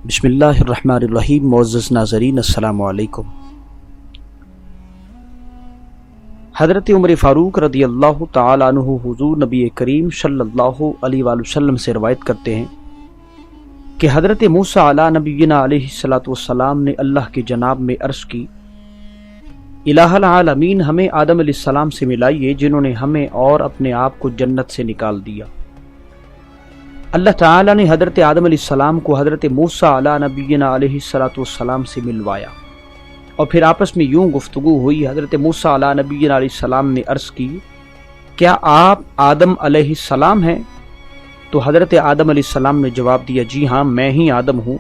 بسم اللہ الرحمن الرحیم۔ معزز ناظرین السلام علیکم۔ حضرت عمر فاروق رضی اللہ تعالیٰ عنہ حضور نبی کریم صلی اللہ علیہ وآلہ وسلم سے روایت کرتے ہیں کہ حضرت موسیٰ علیہ نبینا علیہ السلام نے اللہ کے جناب میں عرض کی، الہ العالمین ہمیں آدم علیہ السلام سے ملائیے جنہوں نے ہمیں اور اپنے آپ کو جنت سے نکال دیا۔ اللہ تعالیٰ نے حضرت آدم علیہ السلام کو حضرت موسیٰ علیہ نبینا علیہ السلام سے ملوایا اور پھر آپس میں یوں گفتگو ہوئی۔ حضرت موسیٰ علیہ نبینا علیہ السلام نے عرض کی، کیا آپ آدم علیہ السلام ہیں؟ تو حضرت آدم علیہ السلام نے جواب دیا، جی ہاں میں ہی آدم ہوں۔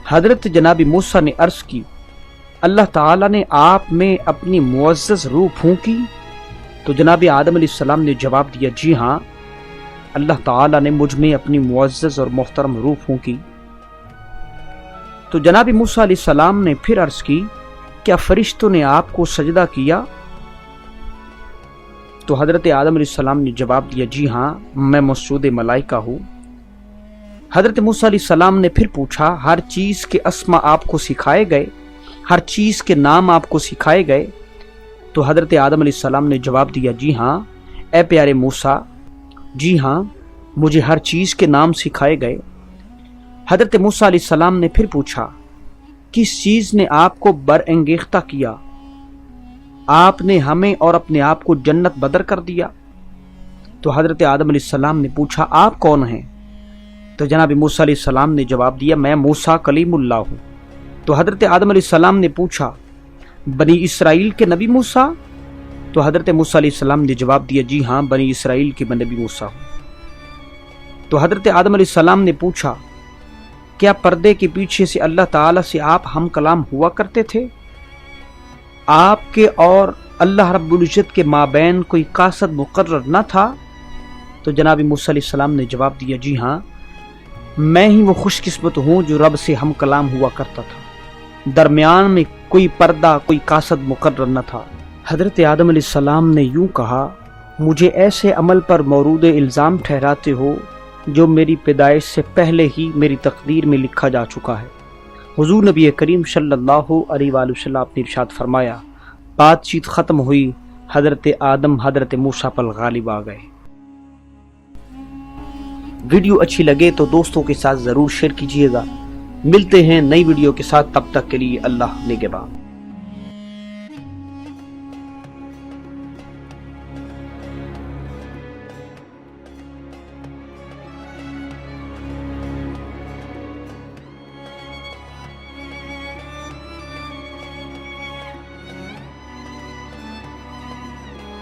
حضرت جناب موسیٰ نے عرض کی، اللہ تعالیٰ نے آپ میں اپنی معزز روح پھونکی؟ تو جناب آدم علیہ السلام نے جواب دیا، جی ہاں اللہ تعالیٰ نے مجھ میں اپنی معزز اور محترم روح پھونکی۔ تو جناب موسیٰ علیہ السلام نے پھر عرض کی، کیا فرشتوں نے آپ کو سجدہ کیا؟ تو حضرت آدم علیہ السلام نے جواب دیا، جی ہاں میں مسجود ملائکہ ہوں۔ حضرت موسیٰ علیہ السلام نے پھر پوچھا، ہر چیز کے اسما آپ کو سکھائے گئے؟ ہر چیز کے نام آپ کو سکھائے گئے؟ تو حضرت آدم علیہ السلام نے جواب دیا، جی ہاں اے پیارے موسیٰ، جی ہاں مجھے ہر چیز کے نام سکھائے گئے۔ حضرت موسیٰ علیہ السلام نے پھر پوچھا، کس چیز نے آپ کو برانگیختہ کیا؟ آپ نے ہمیں اور اپنے آپ کو جنت بدر کر دیا۔ تو حضرت آدم علیہ السلام نے پوچھا، آپ کون ہیں؟ تو جناب موسیٰ علیہ السلام نے جواب دیا، میں موسیٰ کلیم اللہ ہوں۔ تو حضرت آدم علیہ السلام نے پوچھا، بنی اسرائیل کے نبی موسیٰ؟ تو حضرت موسیٰ علیہ السلام نے جواب دیا، جی ہاں بنی اسرائیل کے نبی موسیٰ ہوں۔ تو حضرت آدم علیہ السلام نے پوچھا، کیا پردے کے پیچھے سے اللہ تعالیٰ سے آپ ہم کلام ہوا کرتے تھے؟ آپ کے اور اللہ رب العزت کے مابین کوئی قاصد مقرر نہ تھا؟ تو جناب موسیٰ علیہ السلام نے جواب دیا، جی ہاں میں ہی وہ خوش قسمت ہوں جو رب سے ہم کلام ہوا کرتا تھا، درمیان میں کوئی پردہ کوئی قاصد مقرر نہ تھا۔ حضرت آدم علیہ السلام نے یوں کہا، مجھے ایسے عمل پر مورود الزام ٹھہراتے ہو جو میری پیدائش سے پہلے ہی میری تقدیر میں لکھا جا چکا ہے۔ حضور نبی کریم صلی اللہ علیہ وآلہ وسلم نے ارشاد فرمایا، بات چیت ختم ہوئی، حضرت آدم حضرت موسیٰ پر غالب آ گئے۔ ویڈیو اچھی لگے تو دوستوں کے ساتھ ضرور شیئر کیجیے گا۔ ملتے ہیں نئی ویڈیو کے ساتھ، تب تک کے لیے اللہ نگہبان۔